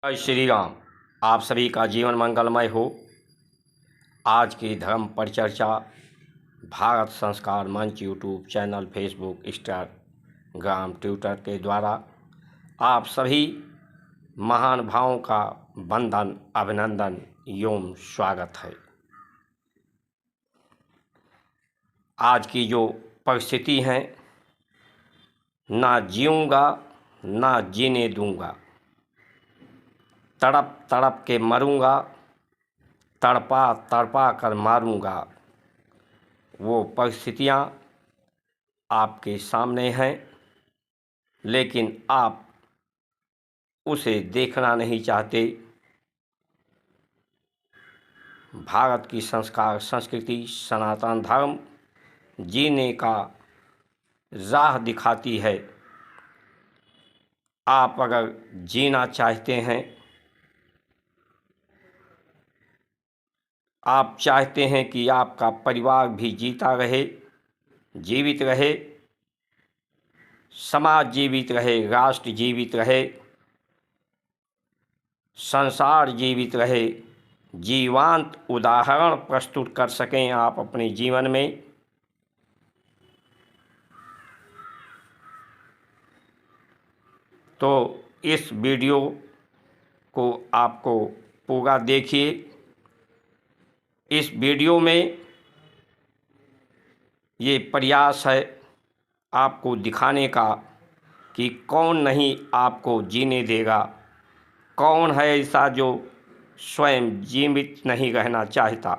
जय श्री राम। आप सभी का जीवन मंगलमय हो। आज की धर्म परिचर्चा भारत संस्कार मंच YouTube channel, Facebook, Instagram, Twitter के द्वारा आप सभी महान भावों का वंदन, अभिनंदन एवं स्वागत है। आज की जो परिस्थिति है, ना जीऊँगा ना जीने दूँगा, तड़प तड़प के मरूँगा, तड़पा तड़पा कर मारूँगा, वो परिस्थितियाँ आपके सामने हैं, लेकिन आप उसे देखना नहीं चाहते। भारत की संस्कार, संस्कृति, सनातन धर्म जीने का राह दिखाती है। आप अगर जीना चाहते हैं, आप चाहते हैं कि आपका परिवार भी जीता रहे, जीवित रहे, समाज जीवित रहे, राष्ट्र जीवित रहे, संसार जीवित रहे, जीवंत उदाहरण प्रस्तुत कर सकें आप अपने जीवन में, तो इस वीडियो को आपको पूरा देखिए। इस वीडियो में ये प्रयास है आपको दिखाने का कि कौन नहीं आपको जीने देगा, कौन है ऐसा जो स्वयं जीवित नहीं रहना चाहता।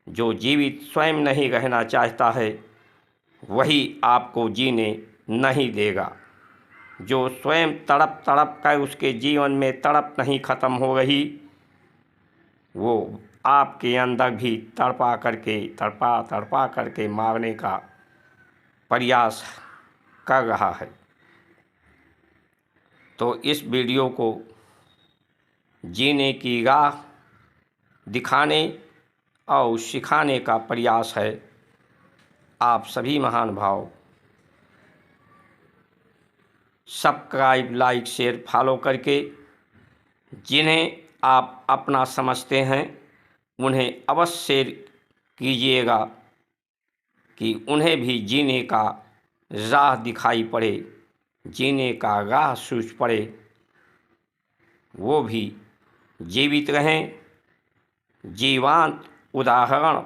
जो जीवित स्वयं नहीं रहना चाहता है, वही आपको जीने नहीं देगा। जो स्वयं तड़प तड़प कर उसके जीवन में तड़प नहीं ख़त्म हो रही, वो आपके अंदर भी तड़पा करके मारने का प्रयास कर रहा है। तो इस वीडियो को जीने की राह दिखाने और सिखाने का प्रयास है। आप सभी महान भाव सब्सक्राइब, लाइक, शेयर, फॉलो करके जिन्हें आप अपना समझते हैं उन्हें अवश्य शेयर कीजिएगा कि उन्हें भी जीने का राह दिखाई पड़े, जीने का राह सूझ पड़े, वो भी जीवित रहें, जीवंत उदाहरण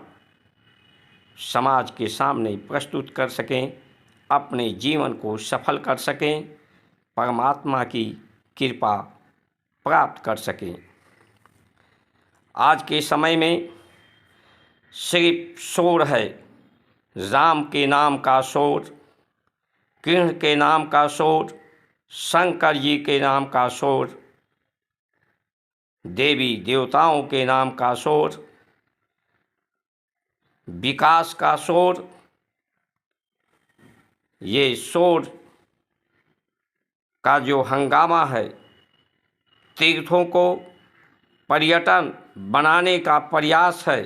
समाज के सामने प्रस्तुत कर सकें, अपने जीवन को सफल कर सकें, परमात्मा की कृपा प्राप्त कर सकें। आज के समय में सिर्फ शोर है, राम के नाम का शोर, कृष्ण के नाम का शोर, शंकर जी के नाम का शोर, देवी देवताओं के नाम का शोर, विकास का शोर। ये शोर का जो हंगामा है, तीर्थों को पर्यटन बनाने का प्रयास है,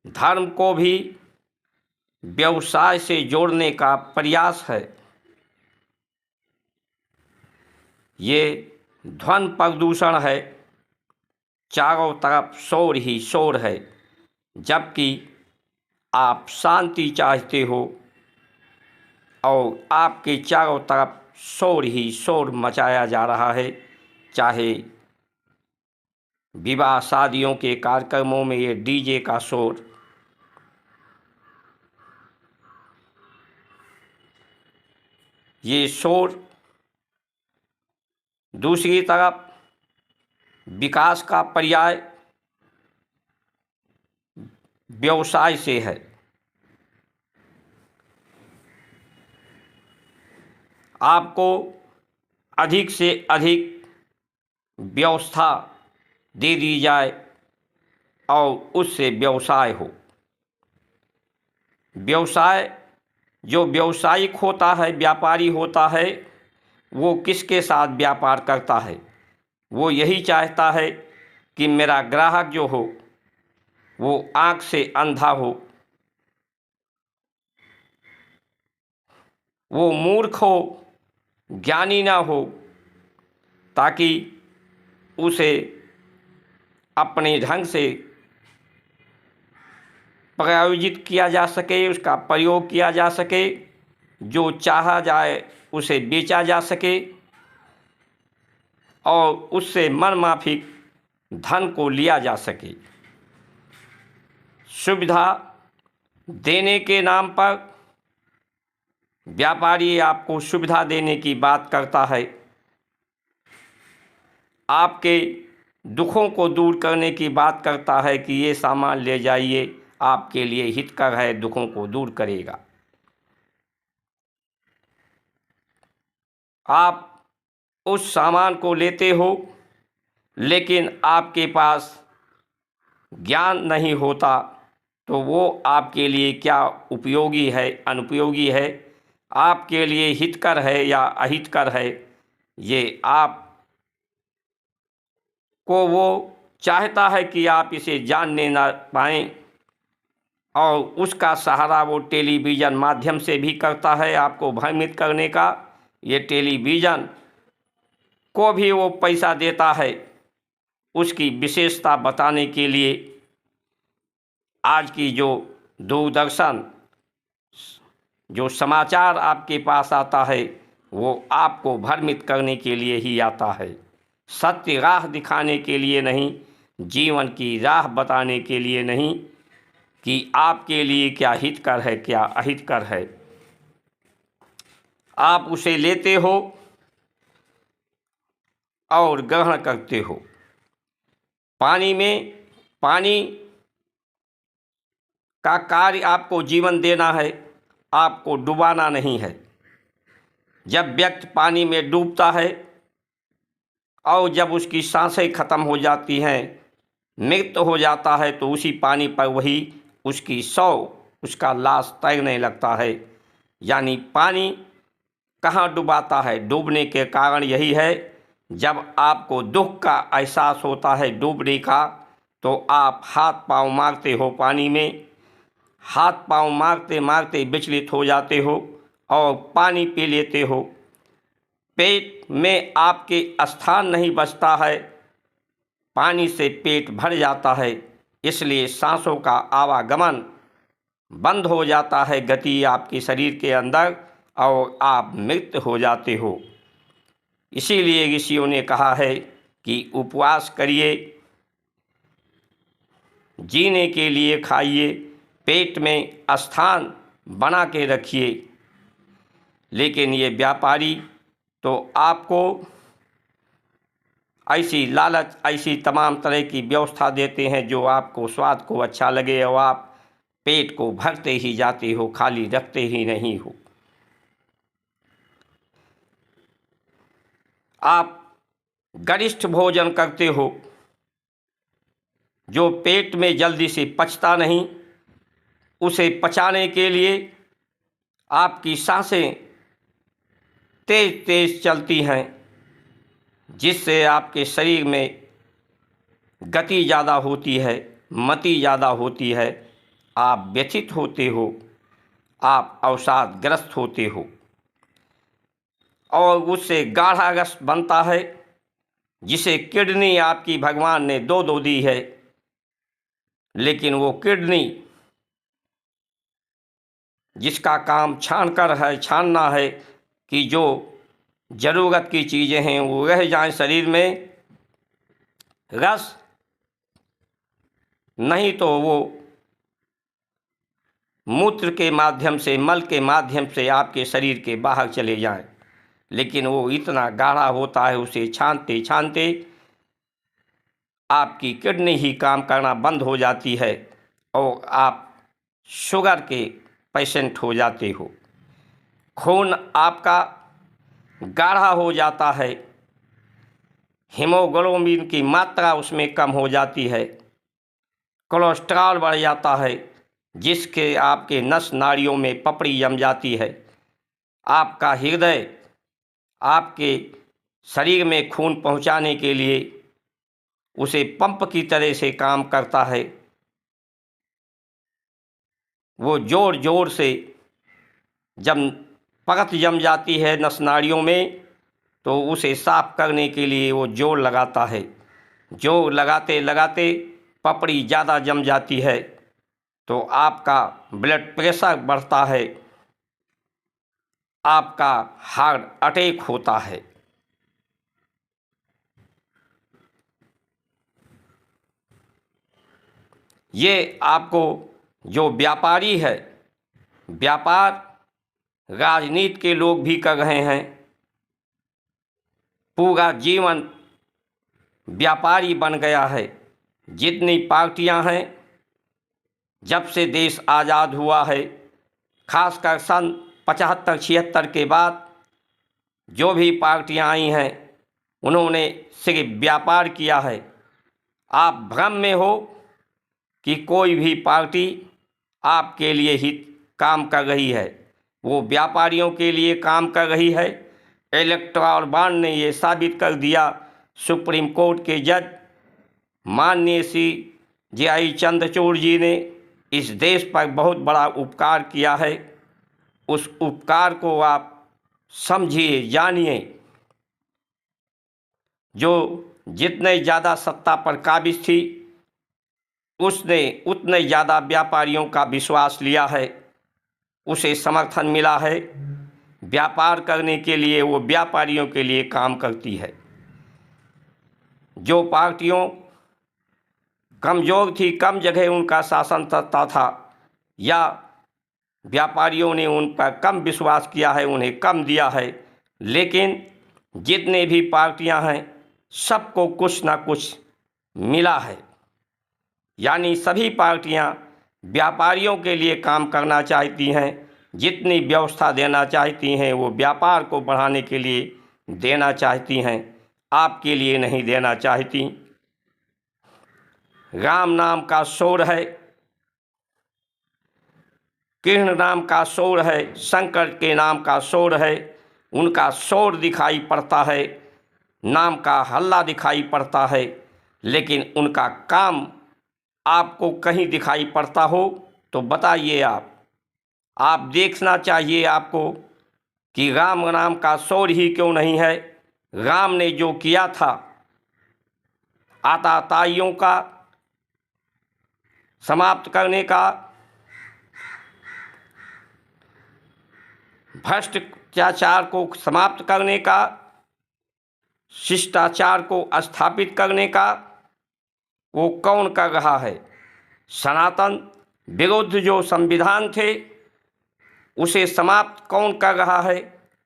धर्म को भी व्यवसाय से जोड़ने का प्रयास है। ये ध्वनि प्रदूषण है, चारों तरफ शोर ही शोर है, जबकि आप शांति चाहते हो और आपके चारों तरफ शोर ही शोर मचाया जा रहा है। चाहे विवाह शादियों के कार्यक्रमों में ये डीजे का शोर, ये शोर दूसरी तरफ विकास का पर्याय व्यवसाय से है। आपको अधिक से अधिक व्यवस्था दे दी जाए और उससे व्यवसाय हो। व्यवसाय जो व्यावसायिक होता है, व्यापारी होता है, वो किसके साथ व्यापार करता है? वो यही चाहता है कि मेरा ग्राहक जो हो वो आँख से अंधा हो, वो मूर्ख हो, ज्ञानी ना हो, ताकि उसे अपने ढंग से प्रायोजित किया जा सके, उसका प्रयोग किया जा सके, जो चाहा जाए उसे बेचा जा सके और उससे मनमाफिक धन को लिया जा सके। सुविधा देने के नाम पर व्यापारी आपको सुविधा देने की बात करता है, आपके दुखों को दूर करने की बात करता है कि ये सामान ले जाइए, आपके लिए हितकर है, दुखों को दूर करेगा। आप उस सामान को लेते हो लेकिन आपके पास ज्ञान नहीं होता, तो वो आपके लिए क्या उपयोगी है, अनुपयोगी है, आपके लिए हितकर है या अहितकर है, ये आप को वो चाहता है कि आप इसे जानने ना पाएं, और उसका सहारा वो टेलीविज़न माध्यम से भी करता है आपको भ्रमित करने का। ये टेलीविज़न को भी वो पैसा देता है उसकी विशेषता बताने के लिए। आज की जो दूरदर्शन जो समाचार आपके पास आता है वो आपको भ्रमित करने के लिए ही आता है, सत्य राह दिखाने के लिए नहीं, जीवन की राह बताने के लिए नहीं कि आपके लिए क्या हितकर है, क्या अहितकर है। आप उसे लेते हो और ग्रहण करते हो। पानी का कार्य आपको जीवन देना है, आपको डुबाना नहीं है। जब व्यक्ति पानी में डूबता है और जब उसकी सांसें खत्म हो जाती हैं, मृत्यु हो जाता है, तो उसी पानी पर वही उसकी उसका लाश तैरने लगता है। यानी पानी कहाँ डुबाता है? डूबने के कारण यही है, जब आपको दुख का एहसास होता है डूबने का, तो आप हाथ पांव मारते हो पानी में, हाथ पांव मारते मारते विचलित हो जाते हो और पानी पी लेते हो। पेट में आपके स्थान नहीं बचता है, पानी से पेट भर जाता है, इसलिए सांसों का आवागमन बंद हो जाता है, गति आपके शरीर के अंदर, और आप मृत हो जाते हो। इसीलिए ऋषियों ने कहा है कि उपवास करिए, जीने के लिए खाइए, पेट में स्थान बना के रखिए। लेकिन ये व्यापारी तो आपको ऐसी लालच, ऐसी तमाम तरह की व्यवस्था देते हैं जो आपको स्वाद को अच्छा लगे और आप पेट को भरते ही जाते हो, खाली रखते ही नहीं हो। आप गरिष्ठ भोजन करते हो जो पेट में जल्दी से पचता नहीं, उसे पचाने के लिए आपकी सांसें तेज तेज चलती हैं, जिससे आपके शरीर में गति ज़्यादा होती है, मति ज़्यादा होती है, आप व्यथित होते हो, आप अवसादग्रस्त होते हो, और उससे गाढ़ा रस बनता है, जिसे किडनी आपकी भगवान ने दो दी है। लेकिन वो किडनी जिसका काम छानना है कि जो ज़रूरत की चीज़ें हैं वो रह जाएं शरीर में, रस नहीं तो वो मूत्र के माध्यम से, मल के माध्यम से आपके शरीर के बाहर चले जाएं। लेकिन वो इतना गाढ़ा होता है, उसे छानते छानते आपकी किडनी ही काम करना बंद हो जाती है और आप शुगर के पेशेंट हो जाते हो। खून आपका गाढ़ा हो जाता है, हीमोग्लोबिन की मात्रा उसमें कम हो जाती है, कोलेस्ट्रॉल बढ़ जाता है, जिसके आपके नस नाड़ियों में पपड़ी जम जाती है। आपका हृदय आपके शरीर में खून पहुंचाने के लिए उसे पंप की तरह से काम करता है। वो जोर जोर से जब परत जम जाती है नस नाड़ियों में, तो उसे साफ करने के लिए वो जोर लगाता है। जोर लगाते लगाते पपड़ी ज़्यादा जम जाती है तो आपका ब्लड प्रेशर बढ़ता है, आपका हार्ट अटैक होता है। ये आपको जो व्यापारी है, व्यापार राजनीति के लोग भी कर रहे हैं, पूरा जीवन व्यापारी बन गया है। जितनी पार्टियां हैं, जब से देश आज़ाद हुआ है, खासकर सन 75-76 के बाद जो भी पार्टियां आई हैं उन्होंने सिर्फ व्यापार किया है। आप भ्रम में हो कि कोई भी पार्टी आपके लिए ही काम कर रही है, वो व्यापारियों के लिए काम कर रही है। इलेक्टोरल बॉन्ड ने ये साबित कर दिया। सुप्रीम कोर्ट के जज माननीय श्री J.I. चंद्रचूड़ जी ने इस देश पर बहुत बड़ा उपकार किया है। उस उपकार को आप समझिए, जानिए। जो जितने ज़्यादा सत्ता पर काबिज थी उसने उतने ज़्यादा व्यापारियों का विश्वास लिया है, उसे समर्थन मिला है। व्यापार करने के लिए वो व्यापारियों के लिए काम करती है। जो पार्टियों कमज़ोर थी, कम जगह उनका शासन करता था, या व्यापारियों ने उन पर कम विश्वास किया है, उन्हें कम दिया है, लेकिन जितने भी पार्टियां हैं सबको कुछ ना कुछ मिला है। यानी सभी पार्टियां व्यापारियों के लिए काम करना चाहती हैं। जितनी व्यवस्था देना चाहती हैं वो व्यापार को बढ़ाने के लिए देना चाहती हैं, आपके लिए नहीं देना चाहती। राम नाम का शोर है, कृष्ण नाम का शोर है, शंकर के नाम का शोर है। उनका शोर दिखाई पड़ता है, नाम का हल्ला दिखाई पड़ता है, लेकिन उनका काम आपको कहीं दिखाई पड़ता हो तो बताइए। आप देखना चाहिए आपको कि राम नाम का शोर ही क्यों नहीं है। राम ने जो किया था, आताताइयों का समाप्त करने का, भ्रष्टाचार को समाप्त करने का, शिष्टाचार को स्थापित करने का, वो कौन कर रहा है? सनातन विरुद्ध जो संविधान थे उसे समाप्त कौन कर रहा है?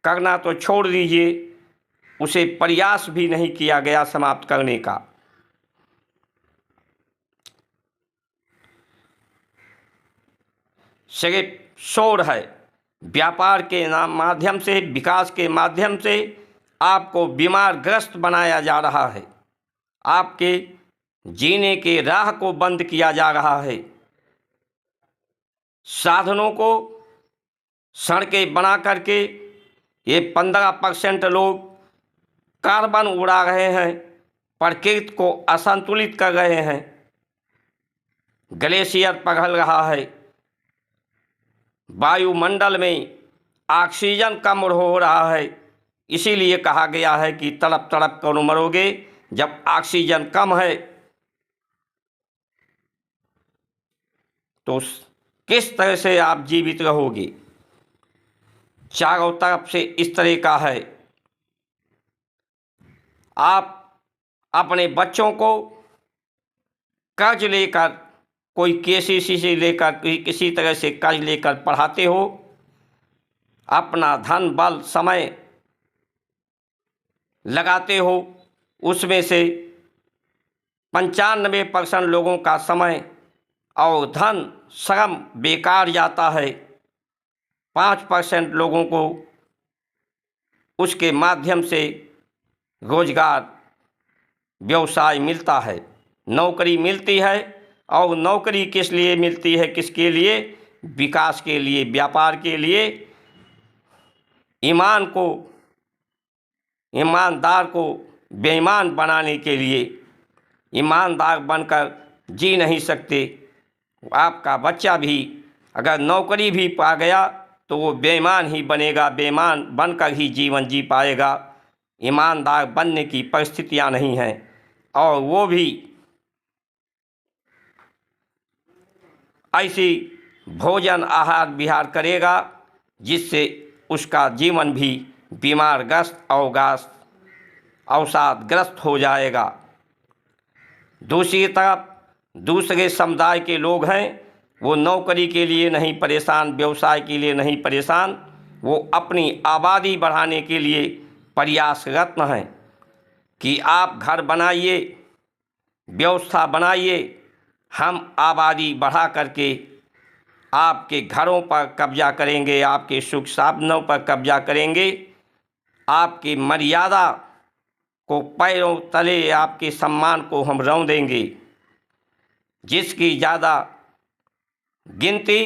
करना तो छोड़ दीजिए, उसे प्रयास भी नहीं किया गया समाप्त करने का। सिर्फ शोर है। व्यापार के माध्यम से, विकास के माध्यम से आपको बीमार ग्रस्त बनाया जा रहा है, आपके जीने के राह को बंद किया जा रहा है। साधनों को सड़कें बना करके ये 15% लोग कार्बन उड़ा रहे हैं, प्रकृति को असंतुलित कर रहे हैं। ग्लेशियर पिघल रहा है, वायुमंडल में ऑक्सीजन कम हो रहा है। इसीलिए कहा गया है कि तड़प तड़प कर मरोगे। जब ऑक्सीजन कम है तो किस तरह से आप जीवित रहोगे? चारों तरफ से इस तरह का है। आप अपने बच्चों को कर्ज लेकर, कोई KCC से लेकर, किसी तरह से कर्ज लेकर पढ़ाते हो, अपना धन बल समय लगाते हो, उसमें से 95% लोगों का समय और धन श्रम बेकार जाता है। 5% लोगों को उसके माध्यम से रोजगार, व्यवसाय मिलता है, नौकरी मिलती है। और नौकरी किस लिए मिलती है? किसके लिए? विकास के लिए, व्यापार के लिए। ईमानदार को बेईमान बनाने के लिए। ईमानदार बनकर जी नहीं सकते। आपका बच्चा भी अगर नौकरी भी पा गया तो वो बेईमान ही बनेगा, बेईमान बनकर ही जीवन जी पाएगा। ईमानदार बनने की परिस्थितियां नहीं हैं, और वो भी ऐसी भोजन आहार विहार करेगा जिससे उसका जीवन भी बीमारग्रस्त अवसादग्रस्त हो जाएगा। दूसरी तरफ दूसरे समुदाय के लोग हैं, वो नौकरी के लिए नहीं परेशान, व्यवसाय के लिए नहीं परेशान, वो अपनी आबादी बढ़ाने के लिए प्रयासरत हैं कि आप घर बनाइए, व्यवस्था बनाइए, हम आबादी बढ़ा करके आपके घरों पर कब्जा करेंगे, आपके सुख साधनों पर कब्जा करेंगे, आपकी मर्यादा को पैरों तले, आपके सम्मान को हम रौंद देंगे। जिसकी ज़्यादा गिनती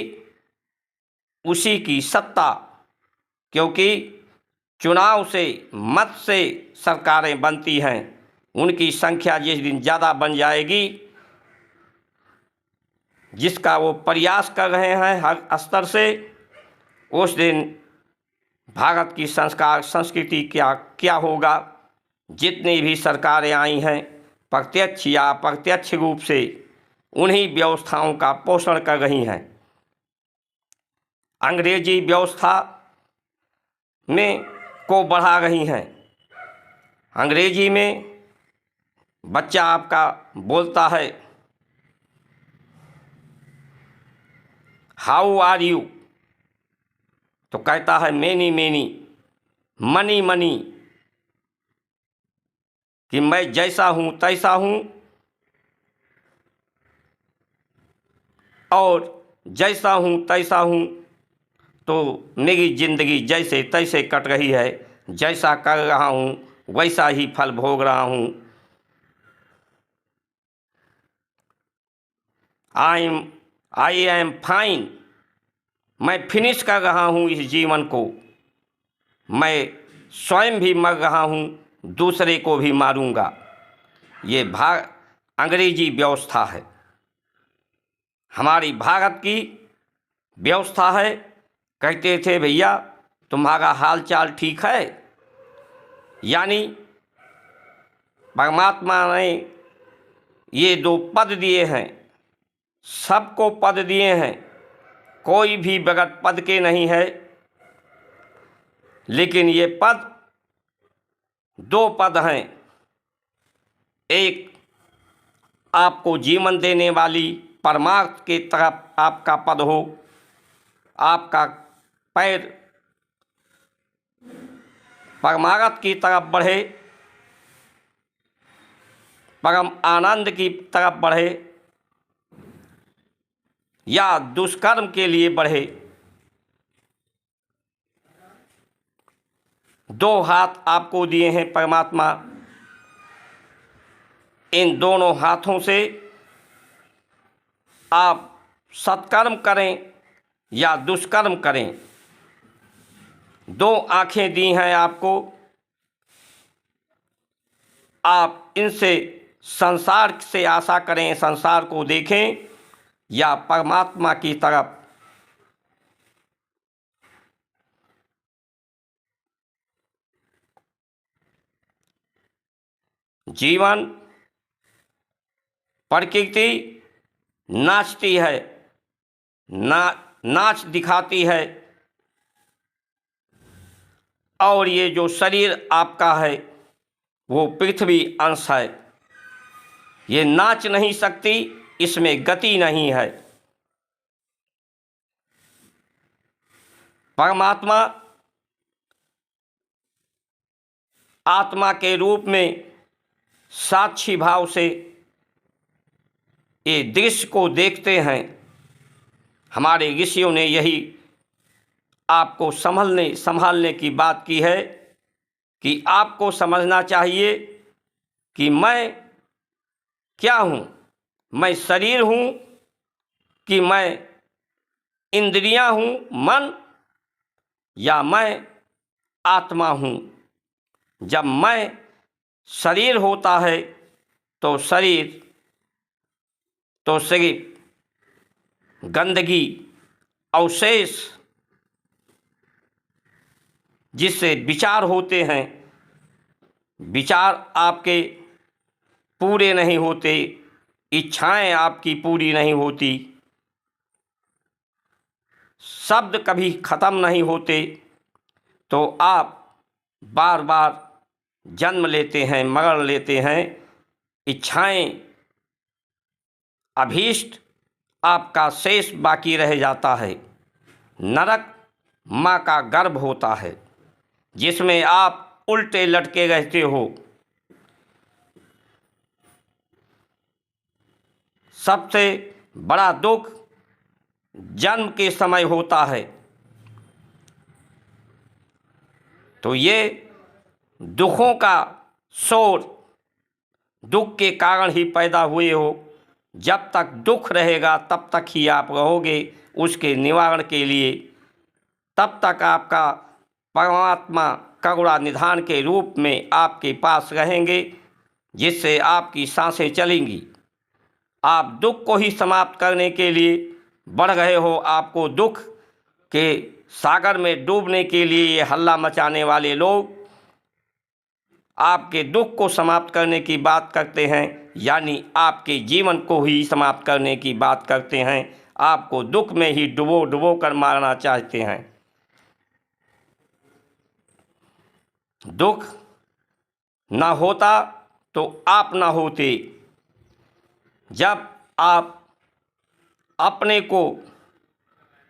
उसी की सत्ता, क्योंकि चुनाव से, मत से सरकारें बनती हैं। उनकी संख्या जिस दिन ज़्यादा बन जाएगी, जिसका वो प्रयास कर रहे हैं हर स्तर से, उस दिन भारत की संस्कार संस्कृति क्या होगा। जितनी भी सरकारें आई हैं, प्रत्यक्ष या अप्रत्यक्ष रूप से उन्हीं व्यवस्थाओं का पोषण कर रही हैं। अंग्रेजी व्यवस्था में को बढ़ा रही हैं। अंग्रेजी में बच्चा आपका बोलता है हाउ आर यू, तो कहता है मैनी मैनी, मनी मनी, कि मैं जैसा हूँ तैसा हूँ, और जैसा हूँ तैसा हूँ, तो मेरी जिंदगी जैसे तैसे कट रही है, जैसा कर रहा हूँ वैसा ही फल भोग रहा हूँ। आई एम फाइन, मैं फिनिश कर रहा हूँ इस जीवन को, मैं स्वयं भी मर रहा हूँ, दूसरे को भी मारूंगा। ये अंग्रेजी व्यवस्था है। हमारी भारत की व्यवस्था है, कहते थे भैया तुम्हारा हाल चाल ठीक है, यानी परमात्मा ने ये 2 पद दिए हैं, सबको पद दिए हैं, कोई भी बगैर पद के नहीं है, लेकिन ये पद 2 पद हैं। एक आपको जीवन देने वाली परमार्थ के तरफ आपका पद हो, आपका पैर परमार्थ की तरफ बढ़े, परम आनंद की तरफ बढ़े, या दुष्कर्म के लिए बढ़े। 2 हाथ आपको दिए हैं परमात्मा, इन दोनों हाथों से आप सत्कर्म करें या दुष्कर्म करें। 2 आँखें दी हैं आपको, आप इनसे संसार से आशा करें, संसार को देखें, या परमात्मा की तरफ। जीवन, प्रकृति नाचती है, नाच दिखाती है, और ये जो शरीर आपका है वो पृथ्वी अंश है। ये नाच नहीं सकती, इसमें गति नहीं है। परमात्मा आत्मा के रूप में साक्षी भाव से ये दृश्य को देखते हैं। हमारे ऋषियों ने यही आपको संभालने की बात की है कि आपको समझना चाहिए कि मैं क्या हूँ, मैं शरीर हूँ कि मैं इंद्रियां हूँ, मन, या मैं आत्मा हूँ। जब मैं शरीर होता है तो शरीर तो सिर्फ गंदगी, अवशेष, जिससे विचार होते हैं, विचार आपके पूरे नहीं होते, इच्छाएं आपकी पूरी नहीं होती, शब्द कभी ख़त्म नहीं होते, तो आप बार बार जन्म लेते हैं, मरण लेते हैं। इच्छाएं, अभीष्ट आपका शेष बाकी रह जाता है। नरक माँ का गर्भ होता है जिसमें आप उल्टे लटके रहते हो। सबसे बड़ा दुख जन्म के समय होता है। तो ये दुखों का शोर दुख के कारण ही पैदा हुए हो। जब तक दुख रहेगा तब तक ही आप रहोगे उसके निवारण के लिए। तब तक आपका परमात्मा करुणा निधान के रूप में आपके पास रहेंगे, जिससे आपकी सांसें चलेंगी। आप दुख को ही समाप्त करने के लिए बढ़ रहे हो। आपको दुख के सागर में डूबने के लिए ये हल्ला मचाने वाले लोग आपके दुख को समाप्त करने की बात करते हैं, यानी आपके जीवन को ही समाप्त करने की बात करते हैं। आपको दुख में ही डुबो डुबो कर मारना चाहते हैं। दुख ना होता तो आप ना होते। जब आप अपने को,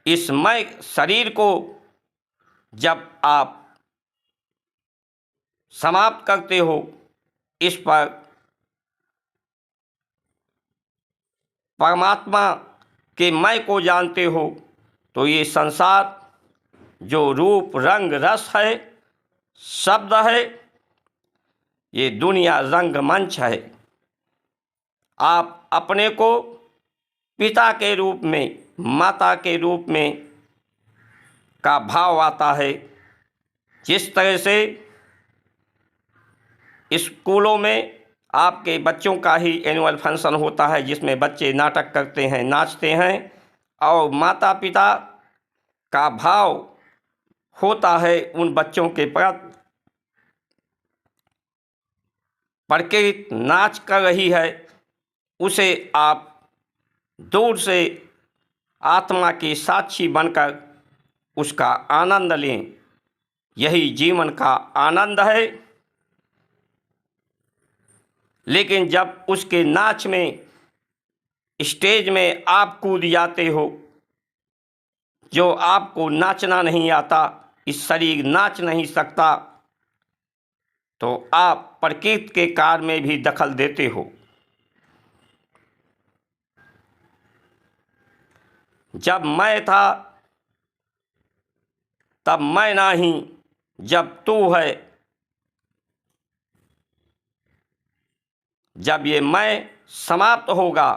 इस मैं शरीर को जब आप समाप्त करते हो, इस पर परमात्मा के मैं को जानते हो, तो ये संसार जो रूप रंग रस है, शब्द है, ये दुनिया रंगमंच है। आप अपने को पिता के रूप में, माता के रूप में का भाव आता है। जिस तरह से स्कूलों में आपके बच्चों का ही एनुअल फंक्शन होता है, जिसमें बच्चे नाटक करते हैं, नाचते हैं, और माता पिता का भाव होता है उन बच्चों के प्रति। प्रकृति नाच कर रही है, उसे आप दूर से आत्मा के साक्षी बनकर उसका आनंद लें। यही जीवन का आनंद है। लेकिन जब उसके नाच में, स्टेज में आप कूद जाते हो, जो आपको नाचना नहीं आता, इस शरीर नाच नहीं सकता, तो आप प्रकृति के कार्य में भी दखल देते हो। जब मैं था तब मैं नहीं, जब तू है, जब ये मैं समाप्त होगा,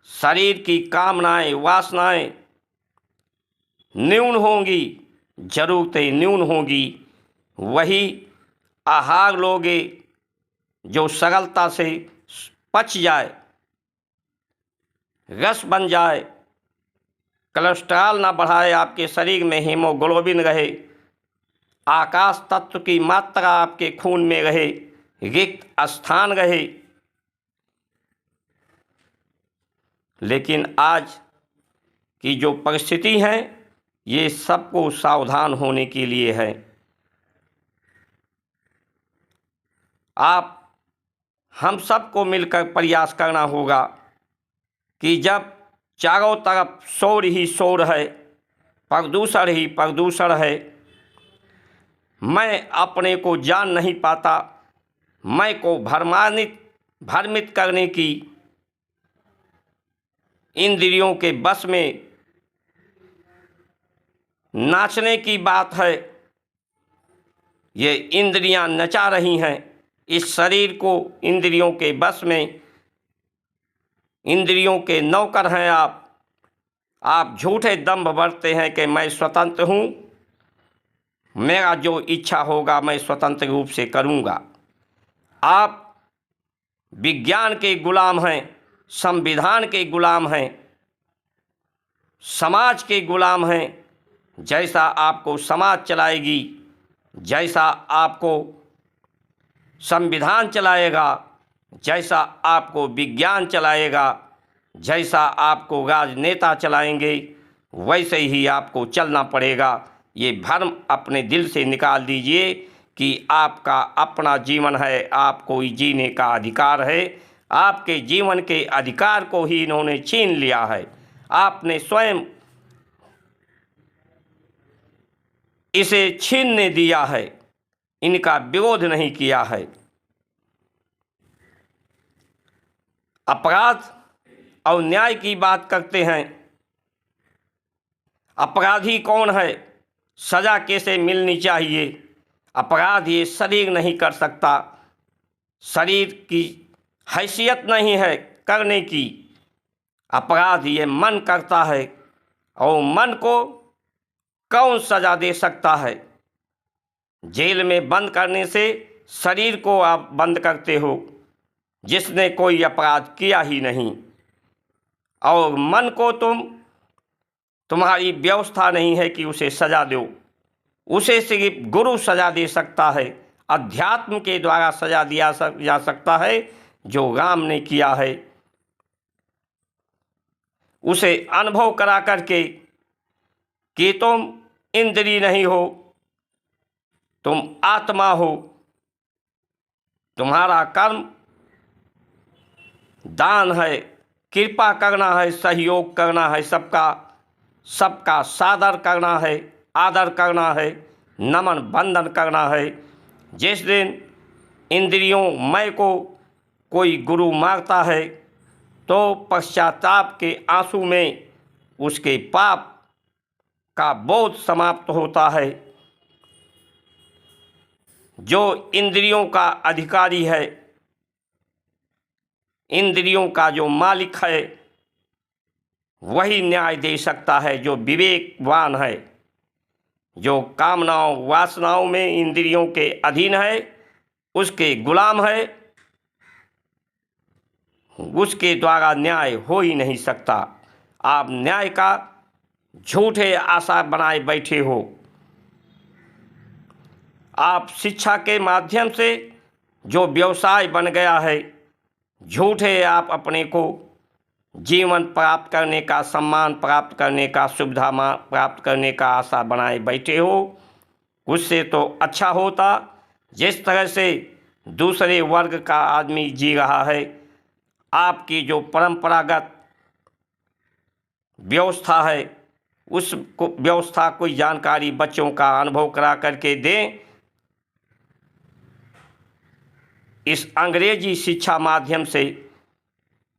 शरीर की कामनाएं, वासनाएं न्यून होंगी, जरूरतें न्यून होंगी, वही आहार लोगे जो सरलता से पच जाए, रस बन जाए, कोलेस्ट्रॉल ना बढ़ाए, आपके शरीर में हीमोग्लोबिन रहे, आकाश तत्व की मात्रा आपके खून में रहे, रिक्त स्थान रहे। लेकिन आज की जो परिस्थिति है, ये सबको सावधान होने के लिए है। आप हम सबको मिलकर प्रयास करना होगा कि जब चारों तरफ शोर ही शोर है, प्रदूषण ही प्रदूषण है, मैं अपने को जान नहीं पाता, मैं को भ्रमित करने की इंद्रियों के बस में नाचने की बात है। ये इंद्रियां नचा रही हैं इस शरीर को, इंद्रियों के बस में, इंद्रियों के नौकर हैं आप झूठे दंभ भरते हैं कि मैं स्वतंत्र हूँ, मेरा जो इच्छा होगा मैं स्वतंत्र रूप से करूँगा। आप विज्ञान के गुलाम हैं, संविधान के गुलाम हैं, समाज के गुलाम हैं। जैसा आपको समाज चलाएगी, जैसा आपको संविधान चलाएगा, जैसा आपको विज्ञान चलाएगा, जैसा आपको राजनेता चलाएंगे, वैसे ही आपको चलना पड़ेगा। ये भ्रम अपने दिल से निकाल दीजिए कि आपका अपना जीवन है, आपको जीने का अधिकार है। आपके जीवन के अधिकार को ही इन्होंने छीन लिया है। आपने स्वयं इसे छीनने दिया है, इनका विरोध नहीं किया है। अपराध और न्याय की बात करते हैं। अपराधी कौन है, सज़ा कैसे मिलनी चाहिए? अपराध ये शरीर नहीं कर सकता, शरीर की हैसियत नहीं है करने की। अपराध ये मन करता है, और मन को कौन सज़ा दे सकता है? जेल में बंद करने से शरीर को आप बंद करते हो, जिसने कोई अपराध किया ही नहीं। और मन को तुम्हारी व्यवस्था नहीं है कि उसे सज़ा दो, उसे सिर्फ गुरु सज़ा दे सकता है। अध्यात्म के द्वारा सज़ा दिया जा सकता है, जो राम ने किया है। उसे अनुभव करा करके कि तुम इंद्रिय नहीं हो, तुम आत्मा हो। तुम्हारा कर्म दान है, कृपा करना है, सहयोग करना है, सबका सादर करना है, आदर करना है, नमन बंदन करना है। जिस दिन इंद्रियों मैं को कोई गुरु मारता है, तो पश्चाताप के आंसू में उसके पाप का बोझ समाप्त होता है। जो इंद्रियों का अधिकारी है, इंद्रियों का जो मालिक है, वही न्याय दे सकता है। जो विवेकवान है, जो कामनाओं वासनाओं में इंद्रियों के अधीन है, उसके गुलाम है, उसके द्वारा न्याय हो ही नहीं सकता। आप न्याय का झूठे आशा बनाए बैठे हो। आप शिक्षा के माध्यम से जो व्यवसाय बन गया है, झूठे आप अपने को जीवन प्राप्त करने का, सम्मान प्राप्त करने का, सुविधा प्राप्त करने का आशा बनाए बैठे हो। उससे तो अच्छा होता जिस तरह से दूसरे वर्ग का आदमी जी रहा है। आपकी जो परंपरागत व्यवस्था है, उस व्यवस्था को जानकारी बच्चों का अनुभव करा करके दें। इस अंग्रेजी शिक्षा माध्यम से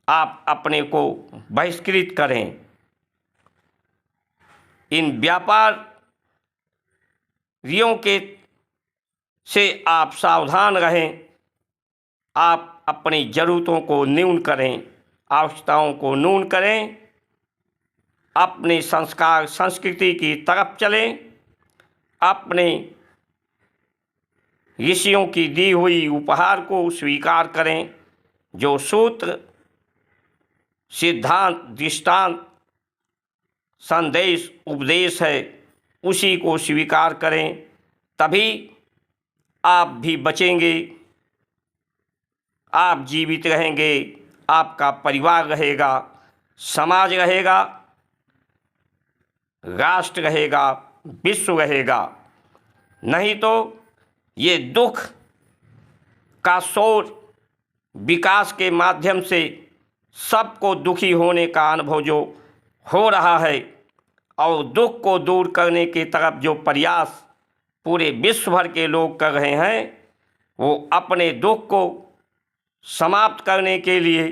आप अपने को बहिष्कृत करें। इन व्यापारियों के से आप सावधान रहें। आप अपनी ज़रूरतों को न्यून करें, आवश्यकताओं को न्यून करें, अपने संस्कार संस्कृति की तरफ चलें, अपने ऋषियों की दी हुई उपहार को स्वीकार करें। जो सूत्र, सिद्धांत, दृष्टांत, संदेश, उपदेश है, उसी को स्वीकार करें। तभी आप भी बचेंगे, आप जीवित रहेंगे, आपका परिवार रहेगा, समाज रहेगा, राष्ट्र रहेगा, विश्व रहेगा। नहीं तो ये दुख का शोर विकास के माध्यम से सबको दुखी होने का अनुभव जो हो रहा है, और दुख को दूर करने की तरफ जो प्रयास पूरे विश्व भर के लोग कर रहे हैं, वो अपने दुख को समाप्त करने के लिए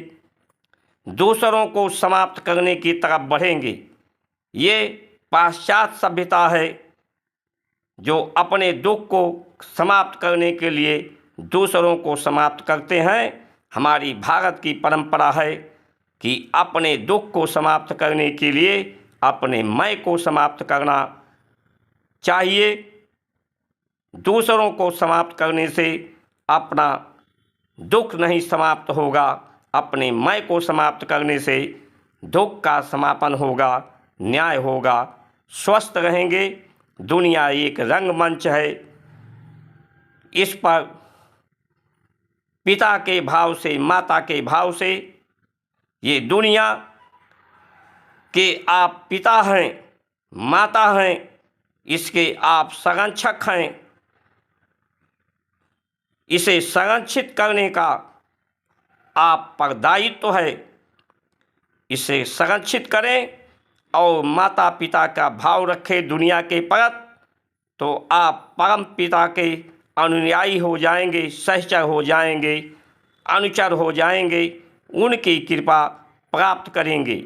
दूसरों को समाप्त करने की तरफ बढ़ेंगे। ये पाश्चात्य सभ्यता है जो अपने दुख को समाप्त करने के लिए दूसरों को समाप्त करते हैं। हमारी भारत की परंपरा है कि अपने दुख को समाप्त करने के लिए अपने मैं को समाप्त करना चाहिए। दूसरों को समाप्त करने से अपना दुख नहीं समाप्त होगा, अपने मैं को समाप्त करने से दुख का समापन होगा, न्याय होगा, स्वस्थ रहेंगे। दुनिया एक रंगमंच है, इस पर पिता के भाव से, माता के भाव से, ये दुनिया के आप पिता हैं, माता हैं, इसके आप संरक्षक हैं। इसे संरक्षित करने का आप पर दायित्व है। इसे संरक्षित करें और माता पिता का भाव रखें दुनिया के प्रति, तो आप परम पिता के अनुयायी हो जाएंगे, सहचर हो जाएंगे, अनुचर हो जाएंगे, उनकी कृपा प्राप्त करेंगे।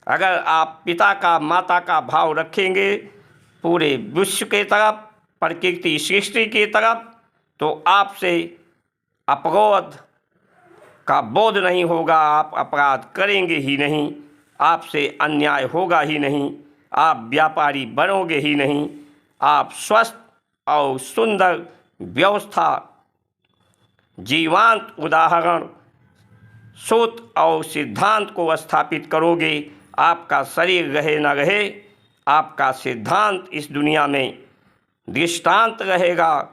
अगर आप पिता का, माता का भाव रखेंगे पूरे विश्व के तरफ, प्रकृति सृष्टि की तरफ, तो आपसे अपराध का बोध नहीं होगा, आप अपराध करेंगे ही नहीं, आपसे अन्याय होगा ही नहीं, आप व्यापारी बनोगे ही नहीं, आप स्वस्थ और सुंदर व्यवस्था, जीवंत उदाहरण, सूत्र और सिद्धांत को स्थापित करोगे। आपका शरीर रहे न रहे, आपका सिद्धांत इस दुनिया में दृष्टांत रहेगा,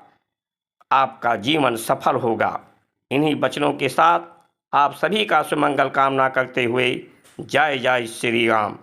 आपका जीवन सफल होगा। इन्हीं वचनों के साथ आप सभी का सुमंगल कामना करते हुए जय जय श्री राम।